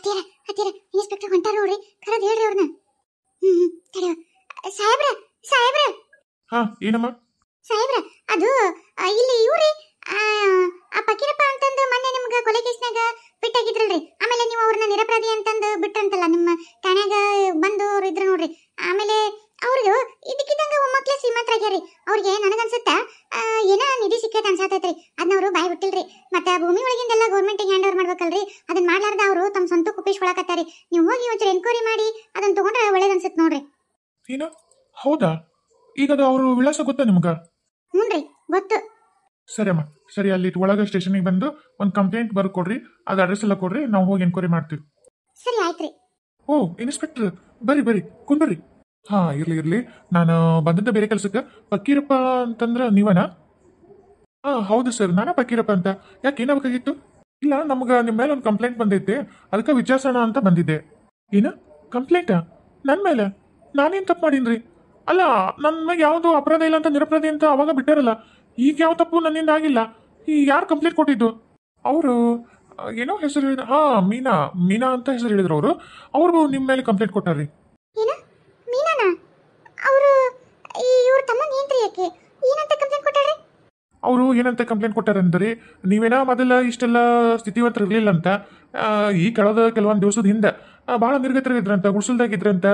ಹತ್ತಿರ ಹತ್ತಿರ ಇನ್ಸ್ಪೆಕ್ಟರ್ ಹೊಂಟಾರ ನೋಡ್ರಿ, ಕರೆದ್ ಹೇಳ್ರಿ ಅವ್ರನ್ನ. ತಡೆಯ ಸಾಹೇಬ್ರ ಸಾಹೇಬ್ರ ಹಾ ಏನಮ್ಮ ಸಾಹೇಬ್ರ, ಅದು ಇಲ್ಲಿ ಇವ್ರಿ ಆ ಪಕೀರಪ್ಪ ಅಂತಂದು ಮೊನ್ನೆ ನಿಮ್ಗ ಕೊಲೆ ಕೇಸ್ನಾಗ ಬಿಟ್ಟಾಗಿದ್ರಲ್ರಿ, ಆಮೇಲೆ ನೀವು ಅವ್ರನ್ನ ನಿರಪರಾಧಿ ಅಂತಂದು ಬಿಟ್ರಂತಲ್ಲ, ನಿಮ್ಮ ಠಾಣ್ಯಾಗ ಬಂದು ಅವ್ರು ಇದ್ರು ನೋಡ್ರಿ. ಆಮೇಲೆ ಅವ್ರಿಗೆ ಇದಕ್ಕಿದ್ದಂಗ ಒಮ್ಮಕ್ಲೆ ಶ್ರೀಮಂತರಾಗ್ಯಾರಿ. ಅವ್ರಿಗೆ ನನಗನ್ಸುತ್ತ ಏನ ನಿಧಿ ಸಿಕ್ಕೈತೆ ಅನ್ಸಾತೈತ್ರಿ, ಅದನ್ನ ಅವರು ಬಾಯ್ ಬಿಟ್ಟಿಲ್ರಿ. ಮತ್ತೆ ಭೂಮಿ ಒಳಗಿಂದೆಲ್ಲ ಗೌರ್ಮೆಂಟಿಗೆ ಹ್ಯಾಂಡ್ ಓವರ್ ಮಾಡ್ಬೇಕಲ್ರಿ, ಅದನ್ನ ಮಾಡ್ಲಾರ್ದ ಅವರು ತಮ್ಮ ಸ್ವಂತ ಕುಪ್ಪಿಸ್ಕೊಳಕತ್ತಾರಿ. ನೀವು ಹೋಗಿ ಒಂಚೂರು ಎನ್ಕ್ವೈರಿ ಮಾಡಿ ಅದನ್ನ ತಗೊಂಡ್ರೆ ಒಳ್ಳೇದ್ ಅನ್ಸುತ್ತೆ ನೋಡ್ರಿ. ಏನು ಹೌದಾ? ಈಗ ಅದು ಅವ್ರ ವಿಳಾಸ ಗೊತ್ತಾ ನಿಮ್ಗ? ಹ್ಞೂನ್ರಿ ಗೊತ್ತು. ಸರಿ ಅಮ್ಮ, ಸರಿ ಅಲ್ಲಿ ಒಳಗ ಸ್ಟೇಷನ್ಗೆ ಬಂದು ಒಂದು ಕಂಪ್ಲೇಂಟ್ ಬರ್ಕೊಡ್ರಿ, ಅದು ಅಡ್ರೆಸ್ ಎಲ್ಲ ಕೊಡ್ರಿ, ನಾವು ಹೋಗಿ ಎನ್ಕ್ವೈರಿ ಮಾಡ್ತೀವಿ. ಸರಿ ಆಯ್ತ್ರಿ. ಓ ಇನ್ಸ್ಪೆಕ್ಟರ್, ಬರ್ರಿ ಬರ್ರಿ ಕುಂದ್ರಿ. ಹಾ ಇರ್ಲಿ ನಾನು ಬಂದದ್ದ ಬೇರೆ ಕೆಲ್ಸಕ್ಕೆ. ಫಕೀರಪ್ಪ ಅಂತಂದ್ರ ನೀವನಾ? ಹಾ ಹೌದು ಸರ್, ನಾನಾ ಫಕೀರಪ್ಪ ಅಂತ. ಯಾಕೆ ಏನಾಗಬೇಕಾಗಿತ್ತು? ಇಲ್ಲ, ನಮ್ಗೆ ನಿಮ್ಮ ಮೇಲೆ ಒಂದು ಕಂಪ್ಲೇಂಟ್ ಬಂದೈತೆ, ಅದಕ್ಕೆ ವಿಚಾರಿಸೋಣ ಅಂತ ಬಂದಿದ್ದೆ. ಏನ ಕಂಪ್ಲೇಂಟಾ? ನನ್ನ ಮೇಲೆ? ನಾನೇನು ತಪ್ಪು ಮಾಡೀನ್ರಿ? ಅಲ್ಲ, ನನ್ನ ಮೇಲೆ ಯಾವುದು ಅಪರಾಧ ಇಲ್ಲ ಅಂತ ನಿರಪರಾಧಿ ಅಂತ ಅವಾಗ ಬಿಟ್ಟಾರಲ್ಲ, ಈಗ ಯಾವ ತಪ್ಪು ನನ್ನಿಂದ ಆಗಿಲ್ಲ. ಈ ಯಾರು ಕಂಪ್ಲೇಂಟ್ ಕೊಟ್ಟಿದ್ದು? ಅವರು ಏನೋ ಹೆಸರು ಹೇಳಿದ, ಹಾ ಮೀನಾ ಮೀನಾ ಅಂತ ಹೆಸರು ಹೇಳಿದ್ರು ಅವರು. ಅವರು ನಿಮ್ಮ ಮೇಲೆ ಕಂಪ್ಲೇಂಟ್ ಕೊಟ್ಟಾರ್ರಿ. ಏನ ಮೀನಾನ? ಅವರು ಇವ್ರ ತಮ್ಮನ ಏನ್ರಿ? ಯಾಕೆ ಏನಂತ ಕಂಪ್ಲೇಂಟ್ ಕೊಟ್ಟಾರ್ರಿ? ಅವರು ಏನಂತ ಕಂಪ್ಲೇಂಟ್ ಕೊಟ್ಟಾರಂದ್ರಿ, ನೀವೇನೋ ಮೊದಲ ಇಷ್ಟೆಲ್ಲ ಸ್ಥಿತಿವಂತರು ಇರಲಿಲ್ಲ ಅಂತ, ಈ ಕಳೆದ ಕೆಲವೊಂದು ದಿವಸದ ಹಿಂದೆ ಭಾಳ ನಿರ್ಗತರಿದ್ರಂತ, ಗುಡಿಸಲ್ದಾಗಿದ್ರಂತ.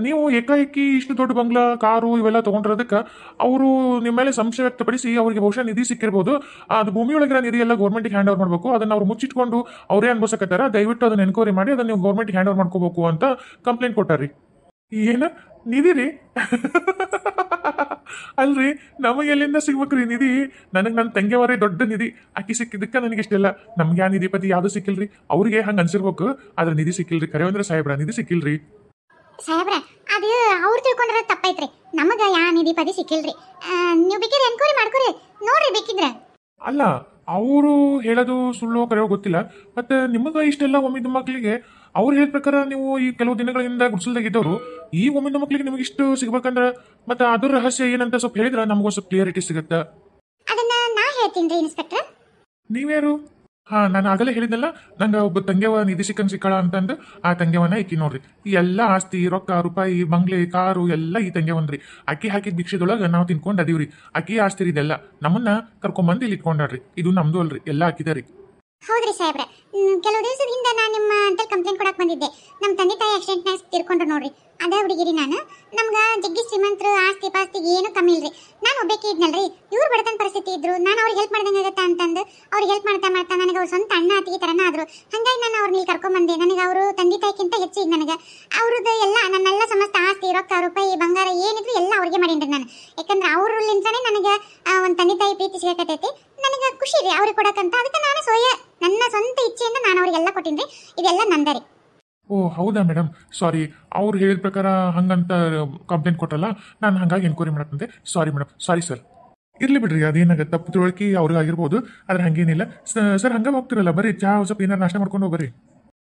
ನೀವು ಏಕಾಏಕಿ ಇಷ್ಟು ದೊಡ್ಡ ಬಂಗ್ಲಾ, ಕಾರು ಇವೆಲ್ಲ ತೊಗೊಂಡಿರೋದಕ್ಕೆ ಅವರು ನಿಮ್ಮ ಮೇಲೆ ಸಂಶಯ ವ್ಯಕ್ತಪಡಿಸಿ ಅವರಿಗೆ ಬಹುಶಃ ನಿಧಿ ಸಿಕ್ಕಿರ್ಬೋದು. ಅದು ಭೂಮಿಯೊಳಗಿರೋ ನಿಧಿ ಎಲ್ಲ ಗೌರ್ಮೆಂಟಿಗೆ ಹ್ಯಾಂಡ್ ಓವರ್ ಮಾಡಬೇಕು, ಅದನ್ನು ಅವ್ರು ಮುಚ್ಚಿಟ್ಕೊಂಡು ಅವರೇ ಅನ್ಭವಿಸಕತ್ತಾರ. ದಯವಿಟ್ಟು ಅದನ್ನು ಎನ್ಕ್ವೈರಿ ಮಾಡಿ ಅದನ್ನು ನೀವು ಗೌರ್ಮೆಂಟಿಗೆ ಹ್ಯಾಂಡ್ ಓವರ್ ಮಾಡ್ಕೋಬೇಕು ಅಂತ ಕಂಪ್ಲೇಂಟ್ ಕೊಟ್ಟಾರ್ರಿ. ಏನ ನಿಧಿ ರೀ? ಅಲ್ರಿ, ನಮಗೆ ಎಲ್ಲಿಂದ ಸಿಗ್ಬೇಕ್ರಿ ನಿಧಿ? ನನಗೆ ನನ್ನ ತಂಗಿಯವರೇ ದೊಡ್ಡ ನಿಧಿ, ಆಕಿ ಸಿಕ್ಕಿದ್ದಕ್ಕೆ ನನಗೆ ಇಷ್ಟೆಲ್ಲ. ನಮ್ಗೆ ಆ ನಿಧಿ ಪತಿ ಯಾವುದು ಸಿಕ್ಕಿಲ್ರಿ. ಅವ್ರಿಗೆ ಹಂಗೆ ಅನ್ಸಿರ್ಬೇಕು, ಆದ್ರೆ ನಿಧಿ ಸಿಕ್ಕಿಲ್ರಿ. ಕರೆ ಅಂದ್ರೆ ಸಾಹೇಬ್ರ, ನಿಧಿ ಸಿಕ್ಕಿಲ್ರಿ. ಸಾಹೇಬ್ರ, ಅದು ಅವ್ರು ತಿಳ್ಕೊಂಡಿರೋದು ತಪ್ಪೈತ್ರಿ, ನಮಗ ಯಾ ನಿಧಿ ಪದಿ ಸಿಕ್ಕಿಲ್ರಿ. ನೀವು ಬೇಕಿದ್ರೆ ಎನ್ಕ್ವೈರಿ ಮಾಡ್ಕೊರಿ, ನೋಡ್ರಿ ಬೇಕಿದ್ರೆ. ಅಲ್ಲ, ಅವರು ಹೇಳೋದು ಸುಳ್ಳು ಕರೆಯೋ ಗೊತ್ತಿಲ್ಲ. ಮತ್ತೆ ನಿಮಗೆ ಇಷ್ಟೆಲ್ಲ ಒಮ್ಮಿದ ಮಕ್ಕಳಿಗೆ ಅವ್ರು ಹೇಳಿದ ಪ್ರಕಾರ ನೀವು ಈ ಕೆಲವು ದಿನಗಳಿಂದ ಗುಡಿಸಲ್ದಾಗಿದ್ದವರು, ಈ ಒಮ್ಮಿದ ಮಕ್ಕಳಿಗೆ ನಿಮಗೆ ಇಷ್ಟು ಸಿಗ್ಬೇಕಂದ್ರೆ ಮತ್ತೆ ಅದ್ರ ರಹಸ್ಯ ಏನಂತ ಸ್ವಲ್ಪ ಹೇಳಿದ್ರೆ ನಮಗೂ ಸ್ವಲ್ಪ ಕ್ಲಿಯರಿಟಿ ಸಿಗುತ್ತೆ. ಅದನ್ನ ನಾ ಹೇಳ್ತೀನಿ ಇನ್ಸ್ಪೆಕ್ಟರ್. ನೀವ್ಯಾರು? ಹಾ, ನಾನು ಆಗಲೇ ಹೇಳಿದ್ನಲ್ಲ, ನಂಗೆ ಒಬ್ಬ ತಂಗ್ಯವ ನಿಧಿ ಸಿಕ್ಕಳ ಅಂತಂದು. ಆ ತಂಗ್ಯವನ್ನ ಈಕಿ ನೋಡ್ರಿ. ಈ ಎಲ್ಲ ಆಸ್ತಿ, ರೊಕ್ಕ, ರೂಪಾಯಿ, ಬಂಗ್ಲೆ, ಕಾರು ಎಲ್ಲ ಈ ತಂಗ್ಯವಂದ್ರಿ. ಅಕ್ಕಿ ಹಾಕಿದ ಭಿಕ್ಷೆದೊಳಗೆ ನಾವು ತಿನ್ಕೊಂಡು ಅದೀವ್ರಿ. ಅಕ್ಕಿ ಆಸ್ತಿ ಇದೆಲ್ಲ ನಮ್ಮನ್ನ ಕರ್ಕೊಂಬಂದು ಇಲ್ಲಿ ಇಟ್ಕೊಂಡ್ರಿ. ಇದು ನಮ್ದು ಅಲ್ರಿ, ಎಲ್ಲ ಹಾಕಿದಾರಿ. ಹೌದ್ರಿ ಸಾಹೇಬ್ರೆ, ಕೆಲವು ದಿವಸದ ಹಿಂದೆ ನಾನು ನಿಮ್ಮ ಅಂತ ಕಂಪ್ಲೇಂಟ್ ಕೊಡಕ್ ಬಂದಿದ್ದೆ. ನಮ್ಮ ತಂದೆ ತಾಯಿ ಆಕ್ಸಿಡೆಂಟ್ನಾಗ ತೀರ್ಕೊಂಡ್ರು ನೋಡ್ರಿ, ಅದ ಹುಡುಗಿರಿ ನಾನು. ನಮ್ಗೆ ಜಗ್ಗಿ ಶ್ರೀಮಂತರು, ಆಸ್ತಿ ಪಾಸ್ತಿಗೆ ಏನು ಕಮ್ಮಿ ಇಲ್ರಿ. ನಾನು ಒಬ್ಬಾಕಿ ಇದ್ನಲ್ರಿ, ಇವ್ರು ಬಡತನ ಪರಿಸ್ಥಿತಿ ಇದ್ರು, ನಾನು ಅವ್ರಿಗೆ ಹೆಲ್ಪ್ ಮಾಡ್ದಂಗೆ ಆಗತ್ತಾ ಅಂತಂದು ಅವ್ರಿಗೆ ಹೆಲ್ಪ್ ಮಾಡ್ತಾ ಮಾಡ್ತಾ ನನಗೆ ಅವ್ರು ಸ್ವಂತ ಅಣ್ಣ ಅತ್ತಿಗೆ ತರನ ಆದ್ರು. ಹಂಗಾಗಿ ನಾನು ಅವ್ರನ್ನ ಇಲ್ಲಿ ಕರ್ಕೊಂಬಂದೆ. ನನಗೆ ಅವರು ತಂದೆ ತಾಯಿಗಿಂತ ಹೆಚ್ಚು ಈಗ ನನಗೆ ಅವ್ರದ್ದು ಎಲ್ಲ, ನನ್ನೆಲ್ಲ ಸಮಸ್ತ ಆಸ್ತಿ, ರೊಕ್ಕ, ರೂಪಾಯಿ, ಬಂಗಾರ ಏನಿದ್ರು ಎಲ್ಲ ಅವ್ರಿಗೆ ಮಾಡೀನ್ರಿ ನಾನು. ಯಾಕಂದ್ರೆ ಅವ್ರಲಿಂತಾನೆ ನನಗೆ ಒಂದು ತಂದೆ ತಾಯಿ ಪ್ರೀತಿ ಸಿಗಕತ್ತೈತಿ. ನನಗೆ ಖುಷಿ ರೀ ಅವ್ರಿಗೆ ಕೊಡಕ್ಕಂತ. ಅದಕ್ಕೆ ನಾನು ನನ್ನ ಸ್ವಂತ ಇಚ್ಛೆಯಿಂದ ನಾನು ಅವ್ರಿಗೆಲ್ಲ ಕೊಟ್ಟಿನ್ರಿ. ಇದೆಲ್ಲ ನಂದರಿ. ಓ ಹೌದಾ ಮೇಡಮ್, ಸಾರಿ. ಅವ್ರು ಹೇಳಿದ ಪ್ರಕಾರ ಹಂಗಂತ ಕಂಪ್ಲೇಂಟ್ ಕೊಟ್ಟಲ್ಲ, ನಾನು ಹಂಗಾಗಿ ಎನ್ಕ್ವೈರಿ ಮಾಡಕ್ಕಂತೆ. Sorry madam, sorry sir. ಇರ್ಲಿ ಬಿಡ್ರಿ, ಅದೇನಾಗ ತಪ್ಪು ತಿಳುವಳಿಕೆ ಅವ್ರಿಗೆ ಆಗಿರ್ಬೋದು, ಆದ್ರೆ ಹಂಗೇನಿಲ್ಲ ಸರ್. ಹಂಗ ಹೋಗ್ತಿರಲ್ಲ, ಬರೀ ಚಹಾ ಸ್ವಲ್ಪ ಏನಾರು ನಾಷ್ಟ ಮಾಡ್ಕೊಂಡು ಹೋಗ್ಬರ್ರಿ.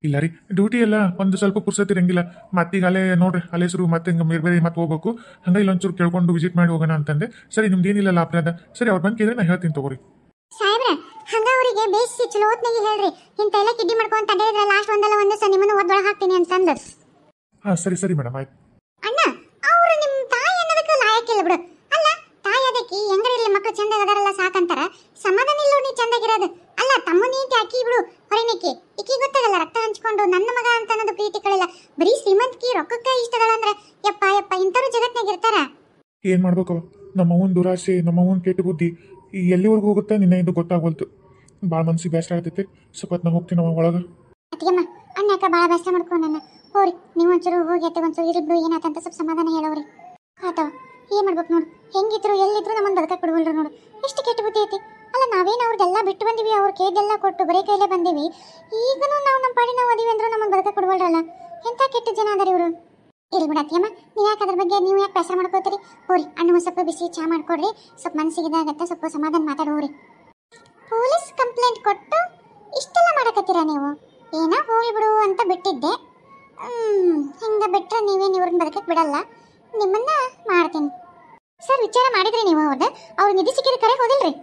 ಇಲ್ಲ ರೀ, ಡ್ಯೂಟಿ ಎಲ್ಲ ಒಂದು ಸ್ವಲ್ಪ ಪುರ್ಸತಿ ಇರಂಗಿಲ್ಲ. ಮತ್ತೀಗ ಅಲ್ಲೇ ನೋಡ್ರಿ, ಅಲ್ಲೇ ಹೆಸರು ಮತ್ತೆ ಹಿಂಗೆ ಬೇರೆ ಬೇರೆ ಮತ್ತೆ ಹೋಗ್ಬೇಕು. ಹಂಗ ಇಲ್ಲೊಂಚೂರು ಕೇಳ್ಕೊಂಡು ವಿಸಿಟ್ ಮಾಡಿ ಹೋಗೋಣ ಅಂತಂದೆ. ಸರಿ, ನಿಮ್ದು ಏನಿಲ್ಲ ಅಪರಾಧ. ಸರಿ, ಅವ್ರು ಬಂದು ಕೇಳಿದ್ರೆ ನಾನು ಹೇಳ್ತೀನಿ ತಗೋರಿ. ಸಾಹೇಬ್ರೆ, ಹಂಗ ಅವರಿಗೆ ಬೇಸಿ ಚಲೋ ಹೊತ್ನಾಗಿ ಹೇಳ್ರಿ, ಇಂತ ಎಲ್ಲ ಕಿಡ್ಡಿ ಮಾಡ್ಕೊಂತ ಅಡ್ಡಾಡಿದ್ರೆ ಲಾಸ್ಟ್ ಒಂದಲ್ಲ ಒಂದು ಸಹ ನಿಮ್ಮನ್ನು ಒದ್ದೊಳಗೆ ಹಾಕ್ತೀನಿ ಅಂತಂದು. ಹಾ ಸರಿ ಸರಿ ಮೇಡಮ್, ಆಯ್ತು. ಅಣ್ಣ, ಅವ್ರು ನಿಮ್ಮ ತಾಯಿ ಅನ್ನೋದಕ್ಕೆ ಲಾಯಕ್ಕಿಲ್ಲ ಬಿಡು. ಅಲ್ಲ, ತಾಯಿ ಅದಕ್ಕೆ ಹೆಂಗರಿರ್ಲಿ, ಮಕ್ಕಳು ಚಂದ ಅದಾರಲ್ಲ ಸಾಕಂತಾರ. ಸಮಾಧಾನ ಇಲ್ಲ ನೀ ಚಂದಾಗಿರೋದು. ಅಲ್ಲ, ತಮ್ಮ ನೀತಿ ಅಕ್ಕಿ ಬಿಡು, ಹೊರನಿಕ್ಕಿ ಇಕ್ಕಿ ಗೊತ್ತಾಗಲ್ಲ, ರಕ್ತ ಹಂಚ್ಕೊಂಡು ನನ್ನ ಮಗ ಅಂತ ಅನ್ನೋದು ಪ್ರೀತಿ ಕಳಿಲ್ಲ. ಬರೀ ಶ್ರೀಮಂತಿಕೆ ರೊಕ್ಕಕ್ಕೆ ಇಷ್ಟದಳ ಅಂದ್ರೆ ಯಪ್ಪ ಯಪ್ಪ, ಇಂಥವ್ರು ಜಗತ್ನಾಗ ಇರ್ತಾರ. ಏನ್ ಮಾಡ್ಬೇಕು, ನಮ್ಮ ಅವನ್ ದುರಾಸೆ, ನಮ್ಮ ಅವನ್ ಕೆಟ್ಟ ಬುದ್ಧಿ ಈ ಎಲ್ಲಿವರೆಗೂ ಹೋಗುತ್ತೆ ನಿನ್ನೆ ಇದು ಗೊತ್ತಾಗ್ವಲ್ತು. ಭಾಳ ಮನ್ಸಿಗೆ ಬೇಸರ ಆಗ್ತೈತಿ. ಸ್ವಲ್ಪ ನಾ ಹೋಗ್ತೀನಿ ಅವ ಒಳಗೆ. ಅತ್ತಿಗೆಮ್ಮ, ಅಣ್ಣ ಯಾಕ ಭಾಳ ಬೇಸರ ಮಾಡ್ಕೊ ನನ್ನ. ಹೋರಿ, ನೀವು ಒಂಚೂರು ಹೋಗಿ ಅತ್ತೆ ಒಂಚೂರು ಇರಿಬ್ರು ಏನಾತಂತ ಸ್ವಲ್ಪ ಸಮಾಧಾನ ಹೇಳವ್ರಿ. ಆತವ, ಏನ್ ಮಾಡ್ಬೇಕು ನೋಡು, ಹೆಂಗಿದ್ರು ಎಲ್ಲಿದ್ರು ನಮ್ಮನ್ನು ಬದುಕಕ್ಕೆ ಬಿಡ್ವಲ್ರು ನೋಡು. ಎಷ್ಟು ಕೆಟ್ಟ ಬುದ್ಧಿ ಐತಿ. ಅಲ್ಲ, ನಾವೇನು ಅವ್ರದ್ದೆಲ್ಲ ಬಿಟ್ಟು ಬಂದಿವಿ, ಅವ್ರ ಕೇದೆಲ್ಲ ಕೊಟ್ಟು ಬರೀ ಕೈಲೇ ಬಂದೀವಿ. ಈಗನೂ ನಾವು ನಮ್ಮ ಪಾಡಿ ನಾವು ಅದೀವಿ ಅಂದ್ರೂ ನಮ್ಮನ್ನು ಬದುಕಕ್ಕೆ ಬಿಡ್ವಲ್ರಲ್ಲ. ಎಂಥ ಕೆಟ್ಟ ಜನ ಅದಾರ ಇವರು. ಇರ್ಲಿ ಬಿಡ ಅತ್ತಿಗೆಮ್ಮ, ನೀವು ಯಾಕೆ ಅದ್ರ ಬಗ್ಗೆ ನೀವು ಯಾಕೆ ಬೇಸರ ಮಾಡ್ಕೋತೀರಿ? ಹೋರಿ, ಅಣ್ಣ ಸ್ವಲ್ಪ ಬಿಸಿ ಚಹಾ ಮಾಡ್ಕೊಡ್ರಿ, ಸ್ವಲ್ಪ ಮನಸ್ಸಿಗಿದಾಗತ್ತೆ, ಸ್ವಲ್ಪ ಸಮಾಧಾನ ಮಾತಾಡೋರಿ. ಪೊಲೀಸ್ ಕಂಪ್ಲೇಂಟ್ ಕೊಟ್ಟು ಇಷ್ಟೆಲ್ಲ ಮಾಡಕತ್ತೀರಾ ನೀವು? ಏನೋ ಹೋಗಿ ಬಿಡು ಅಂತ ಬಿಟ್ಟಿದ್ದೆ. ಹಿಂಗೆ ಬಿಟ್ರೆ ನೀವೇನು ಇವ್ರನ್ನ ಬದುಕಕ್ಕೆ ಬಿಡಲ್ಲ, ನಿಮ್ಮನ್ನ ಮಾಡ್ತೀನಿ. ಸರ್, ವಿಚಾರ ಮಾಡಿದ್ರಿ ನೀವು ಅವ್ರದ್ದು? ಅವ್ರ ನಿಧಿ ಸಿಕ್ಕಿದ ಕರೆ ಹೋದಿಲ್ರಿ?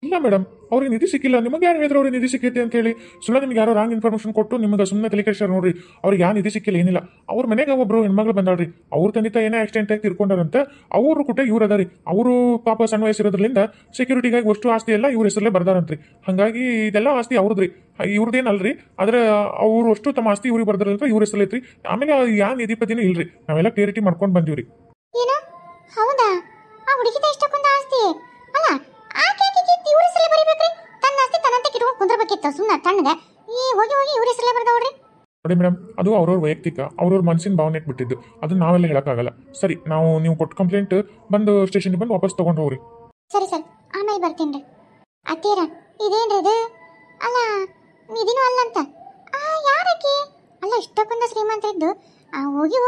ಇಲ್ಲ ಮೇಡಮ್, ಅವ್ರಿಗೆ ನಿಧಿ ಸಿಕ್ಕಿಲ್ಲ. ನಿಮಗೆ ಯಾರು ಹೇಳಿದ್ರು ಅವ್ರಿಗೆ ನಿಧಿ ಸಿಕ್ಕೈತೆ ಅಂತ ಹೇಳಿ? ಸುಳ್ಳ ನಿಮ್ಗೆ ಯಾರೋ ರಾಂಗ್ ಇನ್ಫಾರ್ಮೇಷನ್ ಕೊಟ್ಟು ನಿಮಗೆ ಸುಮ್ಮನೆ ತಲೆ ಕೆಡಿಸ್ಯಾರ ನೋಡ್ರಿ. ಅವ್ರಿಗೆ ಯಾವ ನಿಧಿ ಸಿಕ್ಕಿಲ್ಲ, ಏನಿಲ್ಲ. ಅವ್ರ ಮನೆಗೆ ಒಬ್ರು ಹೆಣ್ಮಗಳು ಬಂದಾಳ್ರಿ. ಅವ್ರ ತಂದೆ ತಾಯಿ ಏನೋ ಆಕ್ಸಿಡೆಂಟ್ ಆಗಿ ತಿರ್ಕೊಂಡಾರಂತೆ. ಅವರು ಕೂಡ ಇವ್ರು ಅದಾರಿ. ಅವರು ಪಾಪ ಸಣ್ಣ ವಯಸ್ಸಿರೋದ್ರಿಂದ ಸೆಕ್ಯೂರಿಟಿಗಾಗಿ ಅಷ್ಟು ಆಸ್ತಿ ಎಲ್ಲ ಇವ್ರ ಹೆಸರಲ್ಲೇ ಬರ್ದಾರಂತ್ರಿ. ಹಾಗಾಗಿ ಇದೆಲ್ಲ ಆಸ್ತಿ ಅವ್ರದ್ರಿ, ಇವ್ರದ್ದೇನಲ್ರಿ. ಆದ್ರೆ ಅವ್ರು ಅಷ್ಟು ತಮ್ಮ ಆಸ್ತಿ ಇವ್ರಿಗೆ ಬರ್ದಾರಂದ್ರೆ ಇವ್ರ ಹೆಸರಲ್ಲಿ ಐತ್ರಿ. ಆಮೇಲೆ ಯಾವ ನಿಧಿಪತಿನೂ ಇಲ್ರಿ. ನಾವೆಲ್ಲ ಕ್ಲಿಯರಿಟಿ ಮಾಡ್ಕೊಂಡು ಬಂದಿವ್ರಿ. ಏನು? ಹೌದಾ? ಆ ಹುಡುಗಿದ ಇಷ್ಟಕ್ಕೊಂದು ಆಸ್ತಿ ಅಲ್ಲ, ಆಕೆ ಇವ್ರ ಹೆಸರಲ್ಲೇ ಬರಿಬೇಕ್ರಿ. ತನ್ನ ಆಸ್ತಿ ತನ್ನಂತೆ ಕಿಟ್ಕೊಂಡು ಕುಂದ್ರಬೇಕಿತ್ತು ಸುಮ್ಮನೆ ತಣ್ಣಗೆ. ಹೋಗಿ ಇವ್ರ ಹೆಸರಲ್ಲೇ ಬರ್ದವ್ರಿ. ನೋಡಿ ಮೇಡಮ್, ಅದು ಅವ್ರವ್ರ ವೈಯಕ್ತಿಕ, ಅವ್ರವ್ರ ಮನಸ್ಸಿನ ಭಾವನೆ ಬಿಟ್ಟಿದ್ದು. ಅದನ್ನ ನಾವೆಲ್ಲ ಹೇಳಕ್ಕಾಗಲ್ಲ. ಸರಿ, ನೀವು ಕೊಟ್ಟು ಕಂಪ್ಲೇಂಟ್ ಬಂದು ಸ್ಟೇಷನ್ಗೆ ಬಂದು ವಾಪಸ್ ತಗೊಂಡು ಹೋಗ್ರಿ. ಸರಿ ಸರ್, ಆಮೇಲೆ ಬರ್ತೀನಿ ರೀ. ಅತ್ತೀರ, ಇದೇನ್ರಿ ಇದು? ಅಲ್ಲ, ನಿಧಿನೂ ಅಲ್ಲಂತ. ಯಾರಕ್ಕೆ? ಅಲ್ಲ, ಇಷ್ಟಕ್ಕೊಂದು ಶ್ರೀಮಂತ ಇದ್ದು ಹೋಗಿ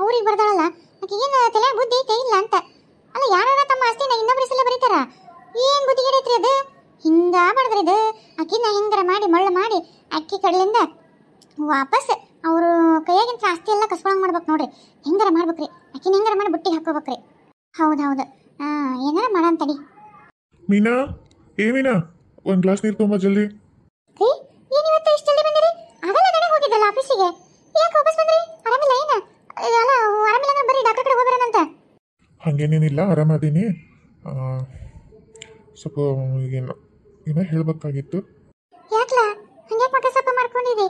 ಅವ್ರಿಗೆ ಬರ್ದಾಳಲ್ಲ, ಆಕೆ ಏನು ತಲೆ ಬುದ್ಧಿ ಐತೆ ಇಲ್ಲ ಅಂತ. ಅಲ್ಲ, ಯಾರು ತಮ್ಮ ಆಸ್ತಿನ ಇನ್ನೊಬ್ರ ಹೆಸರಲ್ಲೇ ಬರೀತಾರ? ಏನು ಬುದ್ಧಿಗಿಡೈತ್ರಿ ಅದು? ಹಿಂಗ ಮಾಡಿದ್ರಿ ಇದು. ಆಕಿನ ಹಿಂಗಾರ ಮಾಡಿ ಮಳ್ಳು ಮಾಡಿ ಅಕ್ಕಿ ಕಡೆಯಿಂದ ವಾಪಸ್ ಅವರು ಕೈಯಾಗಿಂತ ಆಸ್ತಿ ಎಲ್ಲ ಕಸ್ಕೊಳಂಗೆ ಮಾಡ್ಬೇಕು ನೋಡ್ರಿ. ಹೆಂಗಾರ ಮಾಡ್ಬೇಕ್ರಿ, ಆಕಿನ ಹೆಂಗಾರ ಮಾಡಿ ಬುಟ್ಟಿ ಹಾಕೋಬೇಕ್ರಿ. ಹೌದು, ಏನಾರ ಮಾಡಂತ ತಡಿ. ಮೀನಾ, ಮೀನಾ, ಒಂದು ಗ್ಲಾಸ್ ನೀರು ತುಂಬ ಜಲ್ದಿ. ರೀ, ಏನಿವತ್ತು ಇಷ್ಟು ಜಲ್ದಿ ಬಂದಿರಿ? ಆಗಲ್ಲ ನನಗೆ ಹೋಗಿದ್ದಲ್ಲ ಆಫೀಸಿಗೆ, ಯಾಕೆ ವಾಪಸ್ ಬಂದ್ರಿ? ಆರಾಮಿಲ್ಲ ಏನ? ಅಲ್ಲ, ಆರಾಮಿಲ್ಲ ಅಂದ್ರೆ ಬರ್ರಿ ಡಾಕ್ಟರ್ ಕಡೆ ಹೋಗ್ಬರೋಣಂತ. ಹಾಗೇನೇನಿಲ್ಲ, ಆರಾಮದೀನಿ. ಸ್ವಲ್ಪ ಏನೋ ಹೇಳ್ಬೇಕಾಗಿತ್ತು. ಯಾಕ್ಲಾ ಹಂಗ್ಯಾಕೆ ಮಕ್ಕ ಸಪ್ಪ ಮಾಡ್ಕೊಂಡಿರಿ?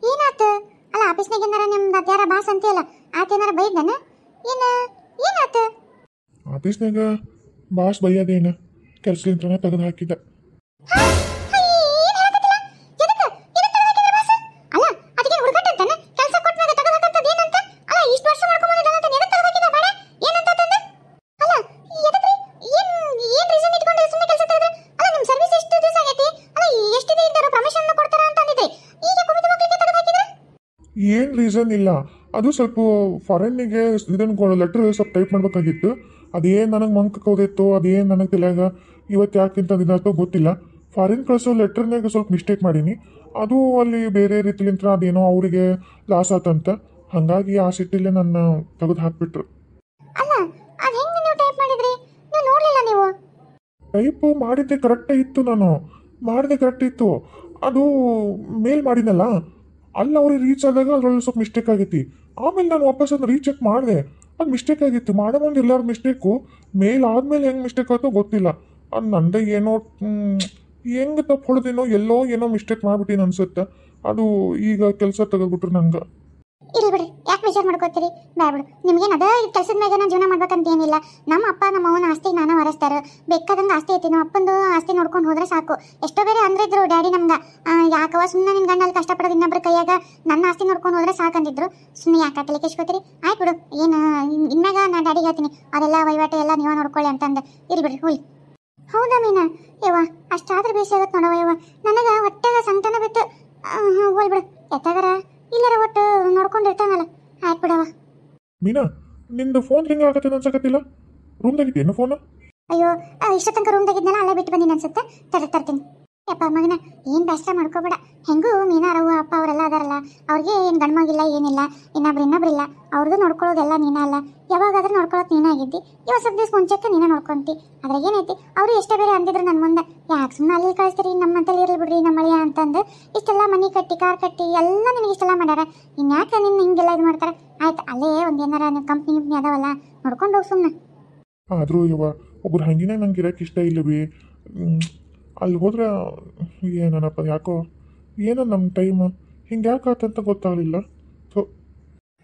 ಏನಾತು? ಅಲ್ಲ, ಆಫೀಸ್ನಾಗ ಏನಾರ ನಿಮ್ದು ಅತ್ಯಾರ ಬಾಸ್ ಅಂತೀಯಲ್ಲ, ಆತೇನಾರ ಬೈದನ? ಏನಾತು? ಆಫೀಸ್ನಾಗ ಬಾಸ್ ಬೈಯೋದೇನು, ಕೆಲಸಲಿಂತ್ರನೇ ತೆಗೆದು ಹಾಕಿದ್ದ. ಏನು ರೀಸನ್ ಇಲ್ಲ, ಅದು ಸ್ವಲ್ಪ ಫಾರಿನ್ನಿಗೆ ಇದನ್ನು ಲೆಟ್ರ್ ಸ್ವಲ್ಪ ಟೈಪ್ ಮಾಡ್ಬೇಕಾಗಿತ್ತು. ಅದೇನು ನನಗೆ ಮಂಕ್ ಕೌದಿತ್ತು, ಅದೇನು ನನಗೆ ತಿಳಿಯಾಗ ಇವತ್ತು ಯಾಕಿಂತ ಇದಾಯ್ತೋ ಗೊತ್ತಿಲ್ಲ. ಫಾರಿನ್ ಕಳಿಸೋ ಲೆಟ್ರ್ನಾಗ ಸ್ವಲ್ಪ ಮಿಸ್ಟೇಕ್ ಮಾಡೀನಿ. ಅದು ಅಲ್ಲಿ ಬೇರೆ ರೀತಿಲಿಂತ್ರ ಅದೇನೋ ಅವರಿಗೆ ಲಾಸ್ ಆತಂತ. ಹಾಗಾಗಿ ಆ ಸಿಟ್ಟಿಲ್ಲೇ ನನ್ನ ತೆಗೆದು ಹಾಕ್ಬಿಟ್ರು. ಟೈಪ್ ಮಾಡಿದ್ದೆ ಕರೆಕ್ಟೇ ಇತ್ತು, ನಾನು ಮಾಡಿದೆ ಕರೆಕ್ಟ್ ಇತ್ತು. ಅದು ಮೇಲ್ ಮಾಡಿದ್ನಲ್ಲ, ಅಲ್ಲಿ ಅವ್ರಿಗೆ ರೀಚ್ ಆದಾಗ ಅದರಲ್ಲಿ ಸ್ವಲ್ಪ ಮಿಸ್ಟೇಕ್ ಆಗೈತಿ. ಆಮೇಲೆ ನಾನು ವಾಪಸ್ ಅದನ್ನ ರೀಚೆಕ್ ಮಾಡಿದೆ, ಅದು ಮಿಸ್ಟೇಕ್ ಆಗಿತ್ತು. ಮಾಡೋ ಮುಂದೆ ಎಲ್ಲರೂ ಮಿಸ್ಟೇಕು, ಮೇಲ್ ಆದಮೇಲೆ ಹೆಂಗೆ ಮಿಸ್ಟೇಕ್ ಆಯ್ತೋ ಗೊತ್ತಿಲ್ಲ. ಅದು ನಂದೇ ಏನೋ ಹೆಂಗೆ ತಪ್ಪು ಹೊಡೆದೇನೋ, ಏನೋ ಮಿಸ್ಟೇಕ್ ಮಾಡಿಬಿಟ್ಟಿನ ಅನ್ಸುತ್ತೆ. ಅದು ಈಗ ಕೆಲಸ ತೆಗೆದ್ಬಿಟ್ರು ನಂಗೆ. ಇಲ್ಲಿ ಬಿಡ್ರಿ, ಯಾಕೆ ವಿಚಾರ ಮಾಡ್ಕೋತೀರಿ? ಬ್ಯಾಡ್ಬಿಡು. ನಿಮ್ಗೇನು ಅದ ಕೆಲಸದ ಮ್ಯಾಗ ಜೀವನ ಮಾಡ್ಬೇಕಂತ ಏನಿಲ್ಲ. ನಮ್ಮ ಅಪ್ಪ ನಮ್ಮ ಅವನ ಆಸ್ತಿ ನಾನು ಹೊರಸ್ತಾರ, ಬೇಕಾದಂಗೆ ಆಸ್ತಿ ಐತಿ. ನಮ್ಮ ಅಪ್ಪಂದು ಆಸ್ತಿ ನೋಡ್ಕೊಂಡು ಹೋದ್ರೆ ಸಾಕು. ಎಷ್ಟೋ ಬೇರೆ ಅಂದ್ರಿದ್ರು ಡ್ಯಾಡಿ ನಮ್ಗೆ, ಯಾಕವ ಸುಮ್ಮನೆ ನಿನ್ನ ಗಂಡಲ್ಲಿ ಕಷ್ಟಪಡೋದು ಇನ್ನೊಬ್ರ ಕೈಯಾಗ, ನನ್ನ ಆಸ್ತಿ ನೋಡ್ಕೊಂಡು ಹೋದ್ರೆ ಸಾಕಂದಿದ್ರು. ಸುಮ್ಮನೆ ಯಾಕೆ ತಲೆ ಕೆಸ್ಕೋತೀರಿ? ಆಯ್ತು ಬಿಡು, ಏನು ಇನ್ಮ್ಯಾಗ ನಾನು ಡ್ಯಾಡಿಗೆ ಹೇಳ್ತೀನಿ, ಅದೆಲ್ಲ ವಹಿವಾಟು ಎಲ್ಲ ನೀವೇ ನೋಡ್ಕೊಳ್ಳಿ ಅಂತಂದು. ಇಲ್ಲಿ ಬಿಡ್ರಿ, ಹೋಯ್. ಹೌದಾ ಮೀನಾ? ಯವ್ವ, ಅಷ್ಟಾದ್ರೆ ಬೇಸಿ ಆಗುತ್ತೆ ನೋಡವ ಯವ್ವ. ನನಗೆ ಹೊಟ್ಟೆಗ ಸಂಕಟನ ಬಿತ್ತು. ಹೋಯ್ ಬಿಡು, ಎತ್ತಾಗರ ಇಲ್ಲರ ಒಟ್ಟು ನೋಡ್ಕೊಂಡಿರ್ತಾನಲ್ಲ. ಆಯ್ತು ಬಿಡವ. ಮೀನಾ, ನಿಂದು ಫೋನ್ ರಿಂಗ್ ಆಗತ್ತೆ ಅನ್ಸಕತ್ತಿಲ್ಲ. ರೂಮ್ದಾಗಿದ್ದೇನು ಫೋನ್? ಅಯ್ಯೋ, ಇಷ್ಟ ತನಕ ರೂಮ್ದಾಗಿದ್ನಲ್ಲ, ಅಲ್ಲೇ ಬಿಟ್ಟು ಬಂದಿನಿ ಅನ್ಸುತ್ತೆ. ತರ್ತೀನಿ. ಯಪ್ಪ ಮಗನ, ಏನು ಬೇಸರ ಮಾಡ್ಕೋಬೇಡ. ಹೆಂಗೂ ಮೀನಾರವ್ವ ಅಪ್ಪ ಅವರೆಲ್ಲ ಅದಾರಲ್ಲ, ಅವ್ರಿಗೆ ಏನು ಗಂಡ್ಮಗಿಲ್ಲ ಏನಿಲ್ಲ, ಇನ್ನೊಬ್ರಿಲ್ಲ. ಅವ್ರದ್ದು ನೋಡ್ಕೊಳ್ಳೋದೆಲ್ಲ ನೀನ ಅಲ್ಲ. ಯಾವಾಗಾದ್ರೂ ನೋಡ್ಕೊಳ್ಳೋದು ನೀನಾಗಿದ್ದಿ. ಇವಾಗ ಸ್ವಲ್ಪ ದಿವಸ ಮುಂಚೆಕ್ಕೆ ನೀನೇ ನೋಡ್ಕೊಂತಿ. ಅದ್ರಾಗ ಏನೈತಿ? ಅವರು ಎಷ್ಟೇ ಬೇರೆ ಅಂದಿದ್ರು ನನ್ನ ಮುಂದೆ, ಯಾಕೆ ಸುಮ್ಮನೆ ಅಲ್ಲಿ ಕಳಿಸ್ತೀರಿ, ನಮ್ಮಂತಲ್ಲಿ ಇರಲಿ ಬಿಡ್ರಿ ನಮ್ಮ ಮಳೆಯ ಅಂತಂದು ಇಷ್ಟೆಲ್ಲ ಮನೆ ಕಟ್ಟಿ ಕಾರ್ ಕಟ್ಟಿ ಎಲ್ಲ ನಿನಗೆ ಇಷ್ಟೆಲ್ಲ ಮಾಡ್ಯಾರ. ಇನ್ಯಾಕೆ ನಿನ್ನ ಹಿಂಗೆಲ್ಲ ಇದು ಮಾಡ್ತಾರೆ? ಆಯ್ತು, ಅಲ್ಲೇ ಒಂದು ಏನಾರ ನಿಮ್ಮ ಕಂಪ್ನಿ ಅದಾವಲ್ಲ, ನೋಡ್ಕೊಂಡು ಹೋಗಿ ಸುಮ್ಮನೆ. ಆದರೂ ಯವ್ವ, ಒಬ್ರು ಹಂಗಿನಾಗ ನಂಗೆ ಇರೋಕೆ ಇಷ್ಟ ಇಲ್ಲ ಬಿ. ಅಲ್ಲಿ ಹೋದ್ರೆ ಏನಪ್ಪ, ಯಾಕೋ ಏನೋ ನಮ್ಮ ಟೈಮ್ ಹಿಂಗೆ ಯಾಕಾತಂತ ಗೊತ್ತಾಗಲಿಲ್ಲ. ಸೊ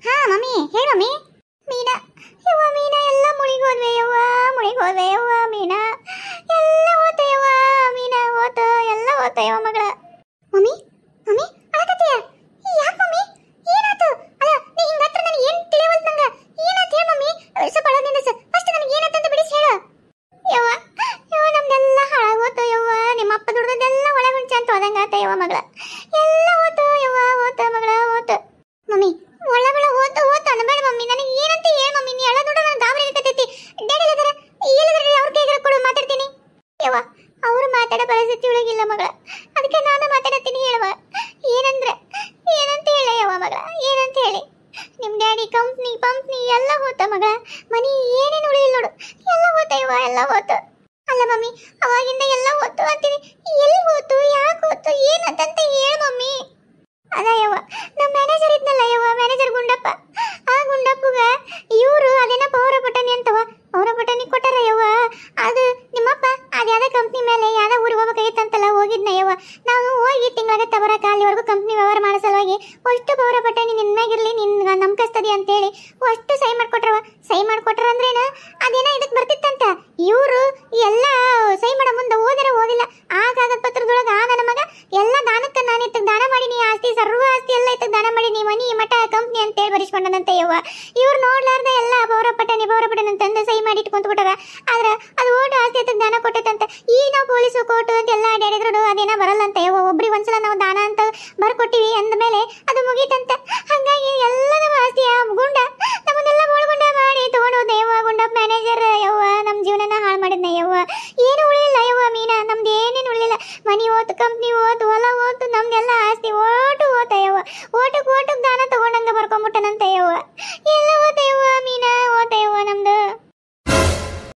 ಹಾಂ ಮಮ್ಮಿ, ಹೇಳಿ ಮಮ್ಮಿ. ಮೀನಾ ಯವ್ವ, ಮೀನಾ ಎಲ್ಲ ಮುಳಿಗೋದ್ವೆ ಯವ್ವ, ಮೀನಾ ಎಲ್ಲ ಹೋತ ಯವ್ವ, ಮೀನಾ ಹೋತ, ಎಲ್ಲ ಹೋತ ಯವ್ವ ಮಗಳ. ಮಮ್ಮಿ ಅಳಕತ್ತೀಯ? ಯಾಕೆ ಮಮ್ಮಿ, ಏನಾಯ್ತು? ಅಲ್ಲ, ನೀ ಹಿಂಗತ್ರ ನನಗೆ ಏನು ತಿಳಿವಲ್ದು ನಂಗೆ. ಏನಾಯ್ತು ಹೇಳು ಮಮ್ಮಿ, ಸ್ವಲ್ಪ ಅಳದಿಂದ ಫಸ್ಟ್ ನನಗೆ ಏನಾಯ್ತು ಅಂತ ಬಿಡಿಸಿ ಹೇಳು. ಯವ್ವ ನಮ್ದೆಲ್ಲ ಹಾಳಾಗೋತು ಯವ್ವ, ನಿಮ್ಮ ಅಪ್ಪ ದುಡ್ದೆಲ್ಲ ಒಳಗೆ ಹುಂಚೆ ಅಂತ ಹೋದಂಗಾತ ಯವ್ವ ಮಗಳ. ಎಲ್ಲ ಹೋತು ಯವ್ವ, ಹೋತ ಮಗಳ ಹೋತು. ಮಮ್ಮಿ ಒಳಗಳ ಹೋತು ಅನ್ಬೇಡ ಮಮ್ಮಿ, ನನಗೆ ಏನಂತ ಹೇಳಿ ಮಮ್ಮಿ. ನೀ ಎಲ್ಲ ನೋಡ ನಾನು ಗಾಬರಿ ಆಗತೈತಿ. ಡ್ಯಾಡಿ ಎಲ್ಲದರ ಅವ್ರ ಕೈಗೆ ಕೊಡು, ಮಾತಾಡ್ತೀನಿ. ಯವ್ವ, ಅವರು ಮಾತಾಡೋ ಪರಿಸ್ಥಿತಿ ಒಳಗಿಲ್ಲ ಮಗಳ, ಅದಕ್ಕೆ ನಾನು ಮಾತಾಡತ್ತೀನಿ. ಹೇಳುವ ಏನಂತ ಹೇಳ ಯವ್ವ ಮಗಳ, ಏನಂತ ಹೇಳಿ? ನಿಮ್ಮ ಡ್ಯಾಡಿ ಕಂಪ್ನಿ ಎಲ್ಲ ಹೋತ ಮಗಳ, ಮನಿ ಏನೇನು ಉಳಿಯಿಲ್ಲ ನೋಡು, ಎಲ್ಲ ಹೋತ ಯವ್ವ, ಎಲ್ಲ ಹೋತ. ಅಲ್ಲ ಮಮ್ಮಿ, ಅವಾಗಿಂದ ಎಲ್ಲ ಓದ್ತು ಅಂತೀನಿ, ಎಲ್ಲಿ ಓದ್ತು, ಯಾಕೆ ಓದ್ತು, ಏನಂತ ಹೇಳ ಮಮ್ಮಿ. ಅದ ಯವ್ವ, ನಮ್ಮ ಮ್ಯಾನೇಜರ್ ಇದ್ನಲ್ಲ ಯವ್ವ, ಮ್ಯಾನೇಜರ್ ಗುಂಡಪ್ಪ, ಆ ಗುಂಡಪ್ಪಗ ಇವರು ಅದೇನ ಪೌರ ಬಟನಿ ಅಂತವ, ಪೌರ ಬಟನಿ ಕೊಟ್ಟಾರ ಯವ್ವ. ಅದು ನಿಮ್ಮಪ್ಪ ಅದ್ಯಾದ ಕಂಪ್ನಿ ಮೇಲೆ ಯಾವ್ದ ಊರಿಗೆ ಹೋಗ್ಬೇಕಾಗಿತ್ತಂತಲ್ಲ, ಹೋಗಿದ್ನ ಯವ್ವ. ನಾವು ಹೋಗಿ ತಿಂಗಳಾಗತ್ತ ಬರಕ ಅಲ್ಲಿವರೆಗೂ ಕಂಪ್ನಿ ವ್ಯವಹಾರ ಮಾಡೋ ಸಲುವಾಗಿ ಅಷ್ಟು ಪೌರ ಬಟನಿ ನಿನ್ನಾಗಿರ್ಲಿ, ನಿನ್ಗ ನಂಬಿಸ್ತದಿ ಅಂತೇಳಿ ಅಷ್ಟು ಸಹಿ ಮಾಡ್ಕೊಟ್ರವ. ಸಹಿ ಮಾಡ್ಕೊಟ್ರ ಅಂದ್ರೇನ ಅದೇನ ಇದಕ್ಕೆ ಬರ್ತಿತ್ತಂತ. ಇವರು ಎಲ್ಲ ಸಹಿ ಮಾಡೋ ಮುಂದೆ ಓದಿಲ್ಲ. ಆ ಕಾಗದ ಪತ್ರದೊಳಗೆ ಆ ನನ್ನ ಮಗ ಎಲ್ಲ ದಾನಕ್ಕೆ ನಾನು ಇತ್ತಕ್ಕೆ ದಾನ ಮಾಡೀನಿ, ಆಸ್ತಿ ಸರ್ವ ಆಸ್ತಿ ಎಲ್ಲ ಇತ್ತಕ್ಕೆ ದಾನ ಮಾಡೀನಿ, ಮನಿ ಮಠ ಕಂಪ್ನಿ ಅಂತೇಳಿ ಬರೆಸ್ಕೊಂಡನಂತೆ ಯವ್ವ. ಇವ್ರು ನೋಡ್ಲಾರ್ದ ಎಲ್ಲ ಪೌರ ಪಟನಿ ಅಂತಂದು ಸಹಿ ಮಾಡಿ ಇಟ್ಕೊಂತ ಬಿಟ್ಟಾರ. ಆದ್ರೆ ಅದು ಓಟು ಆಸ್ತಿ ಇತ್ತಕ್ಕೆ ದಾನ ಕೊಟ್ಟೈತಂತ. ಈ ನಾವು ಪೊಲೀಸು ಕೋರ್ಟು ಅಂತ ಎಲ್ಲ ಅಡ್ಯಾಡಿದ್ರು ಅದೇನ ಬರಲ್ಲ ಅಂತ ಯವ್ವ. ಒಬ್ರಿಗೆ ಒಂದ್ಸಲ ನಾವು ದಾನ ಅಂತ ಬರ್ಕೊಟ್ಟಿವಿ ಅಂದಮೇಲೆ ಅದು ಮುಗೀತಂತ. ಹಂಗಾಗಿ ಎಲ್ಲ ನಮ್ಮ ಆಸ್ತಿ ಗುಂಡ ನಮ್ಮನ್ನೆಲ್ಲ ಬೋಳ್ಗುಂಡ ಮಾಡಿ ತಗೊಂಡೋದ ಯವ್ವ. ಗುಂಡ ಮ್ಯಾನೇಜರ್ ಯವ್ವ, ನಮ್ಮ ಜೀವನನ ಹಾಳು ಮಾಡಿದ್ನ ಯವ್ವ. ಏನು ಉಳಿಲಿಲ್ಲ ಯವ್ವ ಮೀನಾ, ನಮ್ದು ಏನೇನು ಉಳಿಲಿಲ್ಲ. ಮನಿ ಓತು, ಕಂಪ್ನಿ ಓತು, ಹೊಲ ಓತು, ನಮ್ದೆಲ್ಲ ಆಸ್ತಿ ಓಟು ಓತ ಯವ್ವ. ಓಟಕ್ಕೆ ದಾನ ತಗೊಂಡಂಗ ಬರ್ಕೊಂಡ್ಬಿಟ್ಟನಂತ ಯವ್ವ. ಎಲ್ಲ